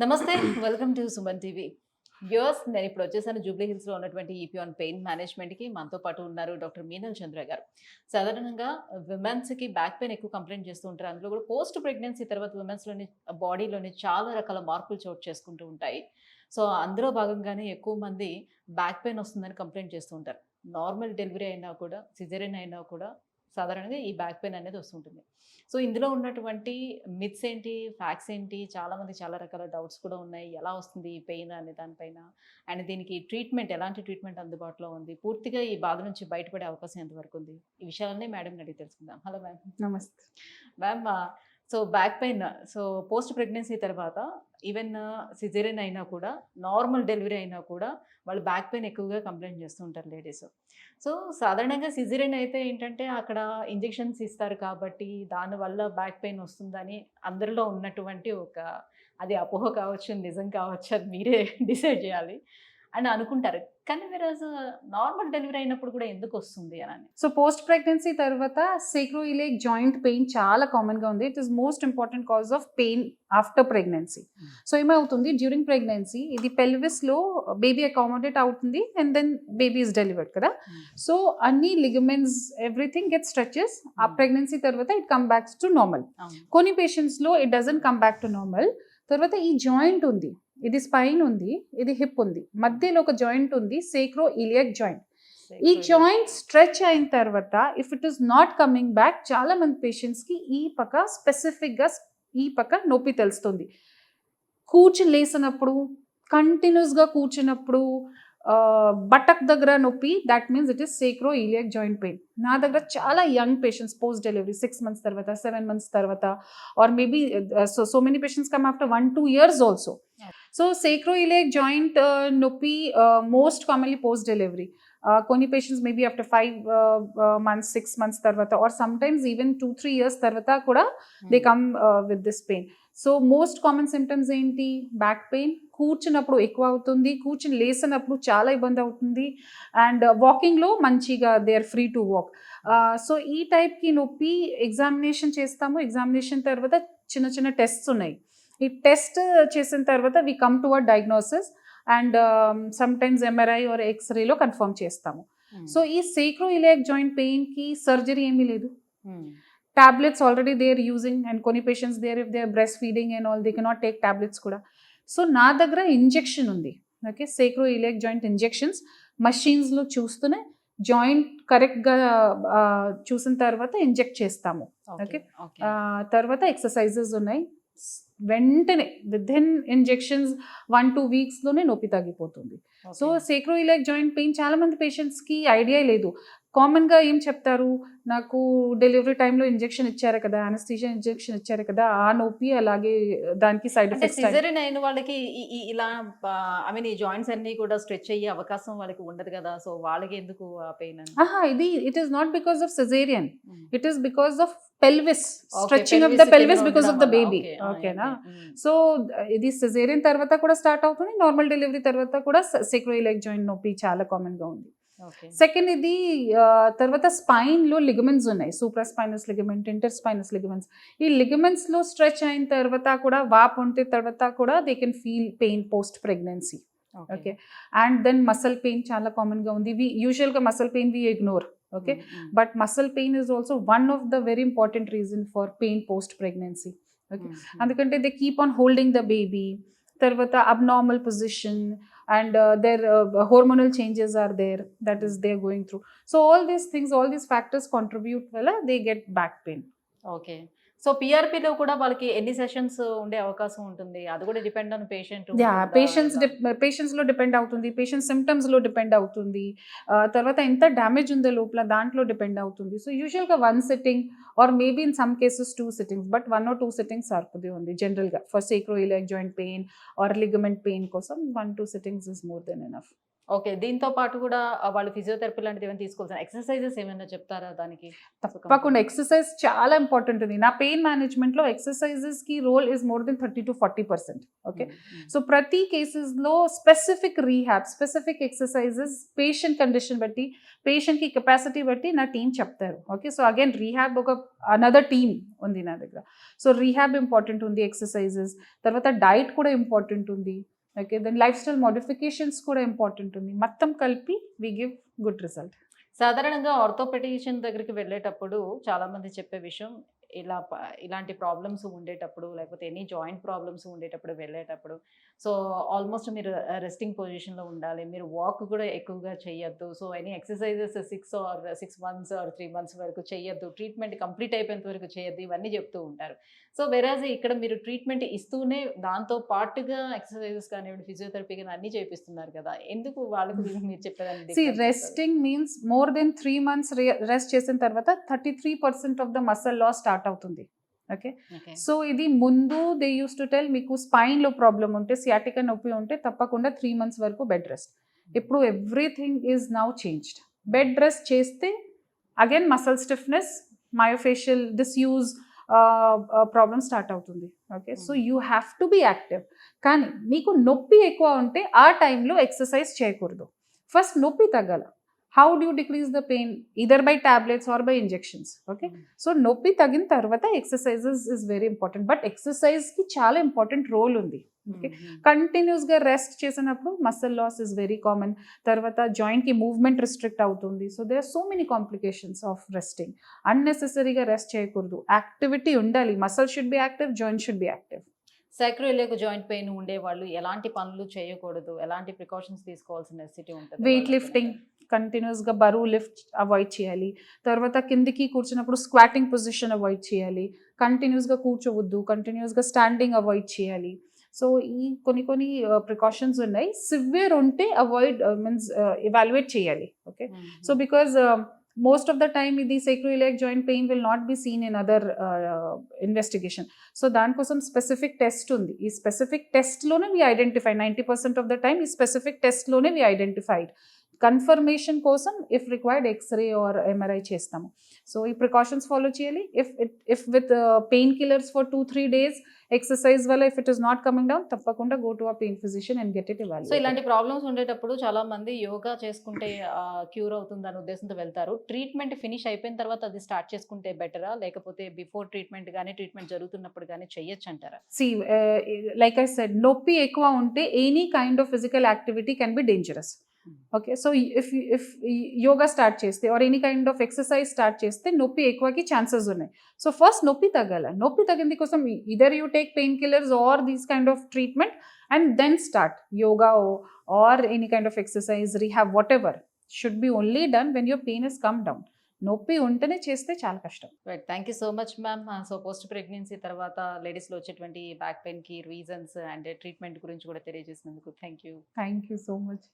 నమస్తే. Welcome to Suman TV. Viewers, నేనిప్పుడు వచ్చేసాను జూబ్లీ హిల్స్‌లో ఉన్నటువంటి ఈపీఆన్ పెయిన్ మేనేజ్‌మెంట్‌కి. మనతో పాటు ఉన్నారు డాక్టర్ మీనల్ చంద్ర గారు. సాధారణంగా విమెన్స్‌కి బ్యాక్ పెయిన్ ఎక్కువ కంప్లెయింట్ చేస్తూ ఉంటారు. అందులో కూడా పోస్ట్ ప్రెగ్నెన్సీ తర్వాత విమెన్స్‌లోని బాడీలోని చాలా రకాల మార్పులు చోటు చేసుకుంటూ ఉంటాయి. సో, అందులో భాగంగానే ఎక్కువ మంది బ్యాక్ పెయిన్ వస్తుందని కంప్లెయింట్ చేస్తూ ఉంటారు. నార్మల్ డెలివరీ అయినా కూడా, సిజేరియన్ అయినా కూడా సాధారణంగా ఈ బ్యాక్ పెయిన్ అనేది వస్తుంటుంది. సో, ఇందులో ఉన్నటువంటి మిత్స్ ఏంటి? ఫ్యాక్ట్స్ ఏంటి? చాలామందికి చాలా రకాల డౌట్స్ కూడా ఉన్నాయి. ఎలా వస్తుంది ఈ పెయిన్ అనే దానిపైన? అండ్ దీనికి ట్రీట్మెంట్ ఎలాంటి ట్రీట్మెంట్ అందుబాటులో ఉంది? పూర్తిగా ఈ బాధ నుంచి బయటపడే అవకాశం ఎంతవరకు ఉంది? ఈ విషయాలన్నీ మేడంని అడిగి తెలుసుకుందాం. Hello ma'am. నమస్తే. Ma'am, so back pain, so post pregnancy తర్వాత ఈవెన్ సిజేరియన్ అయినా కూడా, నార్మల్ డెలివరీ అయినా కూడా వాళ్ళు బ్యాక్ పెయిన్ ఎక్కువగా కంప్లెయింట్ చేస్తూ ఉంటారు లేడీస్. సో సాధారణంగా సిజేరియన్ అయితే ఏంటంటే అక్కడ ఇంజెక్షన్స్ ఇస్తారు కాబట్టి దానివల్ల బ్యాక్ పెయిన్ వస్తుందని అందరిలో ఉన్నటువంటి ఒక, అది అపోహ కావచ్చు, నిజం కావచ్చు, అది మీరే డిసైడ్ చేయాలి అని అనుకుంటారు. కానీ మీరు నార్మల్ డెలివరీ అయినప్పుడు కూడా ఎందుకు వస్తుంది అని? సో, పోస్ట్ ప్రెగ్నెన్సీ తర్వాత సేక్రోయిలియాక్ జాయింట్ పెయిన్ చాలా కామన్‌గా ఉంది. It is most important cause of pain after pregnancy. So, ఏమవుతుంది డ్యూరింగ్ ప్రెగ్నెన్సీ ఇది పెల్విస్‌లో బేబీ అకామిడేట్ అవుతుంది and then baby is delivered కదా! సో, అన్ని లిగమెంట్స్ ఎవ్రీథింగ్ గెట్స్ స్ట్రెచెస్. ఆ ప్రెగ్నెన్సీ తర్వాత it come backs to normal. కొన్ని పేషెంట్స్‌లో it doesn't come back to normal. తర్వాత ఈ జాయింట్ ఉంది. ఇది స్పైన్ ఉంది, ఇది హిప్ ఉంది. మధ్యలో ఒక జాయింట్ ఉంది, సేక్రోఇలియాక్ జాయింట్. ఈ జాయింట్ స్ట్రెచ్ అయిన తర్వాత if it is not coming back, చాలా మంది పేషెంట్స్కి ఈ పక్క స్పెసిఫిక్గా ఈ పక్క నొప్పి తెలుస్తుంది. కూర్చుని లేసినప్పుడు, కంటిన్యూస్గా కూర్చున్నప్పుడు, బటక్ దగ్గర నొప్పి, that means it is sacroiliac joint pain. నా దగ్గర చాలా young patients post delivery 6 months తర్వాత, 7 months తర్వాత, or maybe so many patients come after 1-2 years also. So sacroiliac joint నొప్పి మోస్ట్ కామన్లీ పోస్ట్ డెలివరీ. కొన్ని patients maybe after 5 months, 6 months తర్వాత, or sometimes even 2-3 years తర్వాత కూడా they come with this pain. So most common symptoms ఏంటి? Back pain. కూర్చున్నప్పుడు ఎక్కువ అవుతుంది, కూర్చుని లేసినప్పుడు చాలా ఇబ్బంది అవుతుంది, అండ్ వాకింగ్లో మంచిగా they are free to walk. So ఈ టైప్కి నొప్పి ఎగ్జామినేషన్ చేస్తాము. ఎగ్జామినేషన్ తర్వాత చిన్న చిన్న టెస్ట్స్ ఉన్నాయి. ఈ టెస్ట్ చేసిన తర్వాత we come to our diagnosis and sometimes MRI or ఎక్స్రేలో కన్ఫర్మ్ చేస్తాము. సో ఈ సేక్రోఇలియాక్ జాయింట్ పెయిన్కి సర్జరీ ఏమీ లేదు. Tablets already they are using, and కొన్ని patients there if they are breast feeding and all they cannot take tablets కూడా. So నా దగ్గర injection ఉంది. ఓకే, సేక్రోఇలియాక్ జాయింట్ ఇంజెక్షన్స్ మషీన్స్లో చూస్తూనే జాయింట్ కరెక్ట్గా చూసిన తర్వాత ఇంజెక్ట్ చేస్తాము. ఓకే, తర్వాత ఎక్సర్సైజెస్ ఉన్నాయి. వెంటనే విదిన్ ఇంజెక్షన్స్ 1-2 weeksలోనే నొప్పి తగ్గిపోతుంది. సో సేక్రోఇలియాక్ జాయింట్ పెయిన్ చాలా మంది పేషెంట్స్కి ఐడియా లేదు. కామన్గా ఏం చెప్తారు, నాకు డెలివరీ టైంలో ఇంజెక్షన్ ఇచ్చారు కదా, అనస్థీషియా ఇంజెక్షన్ ఇచ్చారు కదా, ఆ నొప్పి అలాగే దానికి సైడ్ ఎఫెక్ట్స్. సిజేరియన్ అయిన వాళ్ళకి ఇలా ఐ మీన్ ఈ జాయింట్స్ అన్ని కూడా స్ట్రెచ్ అయ్యే అవకాశం వాళ్ళకి ఉండదు కదా, సో వాళ్ళకి ఎందుకు ఆ పెయిన్ అని? ఇది it is not because of caesarean, it is because of pelvis, stretching of the pelvis because of the baby. ఓకేనా? సో ఇది సిజేరియన్ తర్వాత కూడా స్టార్ట్ అవుతుంది, నార్మల్ డెలివరీ తర్వాత కూడా సేక్రోఇలియాక్ జాయింట్ నొప్పి చాలా కామన్గా ఉంది. సెకండ్ ఇది తర్వాత స్పైన్లో లిగమెంట్స్ ఉన్నాయి, సూప్రాస్పైనస్ లిగమెంట్, ఇంటర్స్పైనస్ లిగమెంట్స్. ఈ లిగమెంట్స్లో స్ట్రెచ్ అయిన తర్వాత కూడా, వాపు ఉంటే తర్వాత కూడా they can feel pain post pregnancy. Okay, and then muscle pain చాలా కామన్గా ఉంది. యూజువల్గా muscle pain we ignore. Okay, but muscle pain is also one of the very important reason for pain post pregnancy. Okay, ఎందుకంటే they keep on holding the baby, తర్వాత abnormal position, and their hormonal changes are there, that is they are going through. So all these things, all these factors contribute well, they get back pain. Okay, so పిఆర్పిలో కూడా వాళ్ళకి ఎన్ని sessions ఉండే అవకాశం ఉంటుంది? అది కూడా డిపెండ్ ఆన్ పేషెంట్. పేషెంట్స్లో డిపెండ్ అవుతుంది, పేషెంట్ సిమ్టమ్స్లో డిపెండ్ అవుతుంది, తర్వాత ఎంత డ్యామేజ్ ఉందో లోపల దాంట్లో డిపెండ్ అవుతుంది. సో యూజువల్గా 1 sitting or maybe in some cases 2 sittings, but 1 or 2 sittings సరిపోతుంది ఉంది జనరల్గా for sacroiliac joint pain or ligament pain కోసం. 1-2 sittings is more than enough. Okay. దీంతో పాటు కూడా వాళ్ళు ఫిజియోథెరపీ లాంటిది ఏమైనా తీసుకోవాల్సిన ఎక్సర్‌సైజెస్ ఏమైనా చెప్తారా దానికి? తప్పకుండా ఎక్సర్సైజ్ చాలా ఇంపార్టెంట్ ఉంది. నా పెయిన్ మేనేజ్మెంట్‌లో ఎక్సర్సైజెస్‌కి role is more than 30-40%. Okay. So ప్రతి కేసెస్‌లో specific rehab, specific exercises patient condition బట్టి, పేషెంట్‌కి కెపాసిటీ బట్టి నా టీమ్ చెప్తారు. ఓకే. సో అగైన్ రీహాబ్ ఒక అనదర్ టీమ్ ఉంది నా దగ్గర. సో రీహాబ్ ఇంపార్టెంట్ ఉంది, ఎక్సర్సైజెస్, తర్వాత డైట్ కూడా ఇంపార్టెంట్ ఉంది. Okay. Then lifestyle modifications కూడా ఇంపార్టెంట్ ఉంది. మొత్తం కలిపి వి గివ్ గుడ్ రిజల్ట్. సాధారణంగా ఆర్థోపెడిషియన్ దగ్గరికి వెళ్ళేటప్పుడు చాలామంది చెప్పే విషయం ఇలాంటి ప్రాబ్లమ్స్ ఉండేటప్పుడు లేకపోతే ఎనీ జాయింట్ ప్రాబ్లమ్స్ ఉండేటప్పుడు వెళ్ళేటప్పుడు సో ఆల్మోస్ట్ మీరు రెస్టింగ్ పొజిషన్‌లో ఉండాలి. మీరు వాక్ కూడా ఎక్కువగా చేయొద్దు. So any exercises 6 months or 3 months వరకు చేయొద్దు. ట్రీట్మెంట్ కంప్లీట్ అయిపోయేంత వరకు చేయొద్దు. ఇవన్నీ చెప్తూ ఉంటారు. సో వెరాజ్ ఇక్కడ మీరు ట్రీట్మెంట్ ఇస్తూనే దాంతో పాటుగా ఎక్సర్‌సైజెస్ కానివ్వండి, ఫిజియోథెరపీ గాని అన్నీ చేపిస్తున్నారు కదా! ఎందుకు వాళ్ళకి మీరు చెప్పేదాన్ని సి డిఫరెన్స్ చెప్తారు? Resting means more than 3 months rest చేసిన తర్వాత 33% of the muscle loss start అవుతుంది. ఓకే. ఓకే. సో ఇది ముందు దే యూస్ టు టెల్ మీకు స్పైన్లో ప్రాబ్లమ్ ఉంటే, సియాటికా నొప్పి ఉంటే తప్పకుండా 3 మంత్స్ వరకు బెడ్ రెస్ట్. ఇప్పుడు everything is now changed. Bed rest చేస్తే again muscle stiffness, myofascial disuse problem start అవుతుంది. Okay. So you have to be active. కానీ మీకు నొప్పి ఎక్కువ ఉంటే ఆ టైంలో ఎక్సర్సైజ్ చేయకూడదు. ఫస్ట్ నొప్పి తగ్గాల. How do decrease the pain? Either by tablets or by injections. Okay. So నొప్పి తగ్గిన తర్వాత exercises is very important. But ఎక్సర్సైజ్కి చాలా ఇంపార్టెంట్ రోల్ ఉంది. ఓకే. కంటిన్యూస్గా రెస్ట్ చేసినప్పుడు muscle loss is very common. తర్వాత జాయింట్కి మూవ్మెంట్ రిస్ట్రిక్ట్ అవుతుంది. So they are so many complications of resting. అన్నెసెసరీగా రెస్ట్ చేయకూడదు. యాక్టివిటీ ఉండాలి. Muscle should be active, joint should be active. Sacroiliac joint pain ఉండేవాళ్ళు ఎలాంటి పనులు చేయకూడదు? ఎలాంటి ప్రికాషన్స్ తీసుకోవాల్సిన నెసెసిటీ ఉంటుంది? వెయిట్ లిఫ్టింగ్, కంటిన్యూస్గా బరువు లిఫ్ట్ అవాయిడ్ చేయాలి. తర్వాత కిందికి కూర్చున్నప్పుడు స్క్వాటింగ్ పొజిషన్ అవాయిడ్ చేయాలి. కంటిన్యూస్గా కూర్చోవద్దు. కంటిన్యూస్గా స్టాండింగ్ అవాయిడ్ చేయాలి. సో ఈ కొన్ని ప్రికాషన్స్ ఉన్నాయి. సివియర్ ఉంటే అవాయిడ్ మీన్స్ ఎవాల్యుయేట్ చేయాలి. Okay. So because most of the time the sacroiliac joint pain will not be seen in other investigation. So దానికోసం స్పెసిఫిక్ టెస్ట్ ఉంది. ఈ స్పెసిఫిక్ టెస్ట్లోనే we identify 90% of the time ఈ specific టెస్ట్లోనే we identified. Confirmation కోసం if required x-ray or MRI చేస్తాము. So ఈ precautions follow చేయాలి. If with pain killers for 2-3 days exercise వల్ల if it is not coming down తప్పకుండా go to a pain physician and get it so evaluated. ఇలాంటి problems ఉండేటప్పుడు చాలా మంది యోగా చేసుకుంటే క్యూర్ అవుతుంది అనే ఉద్దేశంతో వెళ్తారు. ట్రీట్మెంట్ ఫినిష్ అయిపోయిన తర్వాత అది స్టార్ట్ చేసుకుంటే బెటరా? లేకపోతే బిఫోర్ ట్రీట్మెంట్ కానీ ట్రీట్మెంట్ జరుగుతున్నప్పుడు కానీ చెయ్యొచ్చు అంటారా? See, like I said, నొప్పి ఎక్కువ ఉంటే any kind of physical activity can be dangerous. Okay. So if yoga start చేస్తే or any kind of exercise start చేస్తే నొప్పి ఎక్కువకి ఛాన్సెస్ ఉన్నాయి. సో ఫస్ట్ నొప్పి తగ్గాల. నొప్పి తగ్గింది కోసం either you take pain killers or these kind of treatment and then start yoga or any kind of exercise, rehab, whatever should be only done when your pain is come down. నొప్పి ఉంటేనే చేస్తే చాలా కష్టం. Right. Thank you so much ma'am. So post pregnancy తర్వాత లేడీస్లో వచ్చేటువంటి back పెయిన్కి reasons and treatment గురించి కూడా తెలియజేసినందుకు thank you. Thank you so much.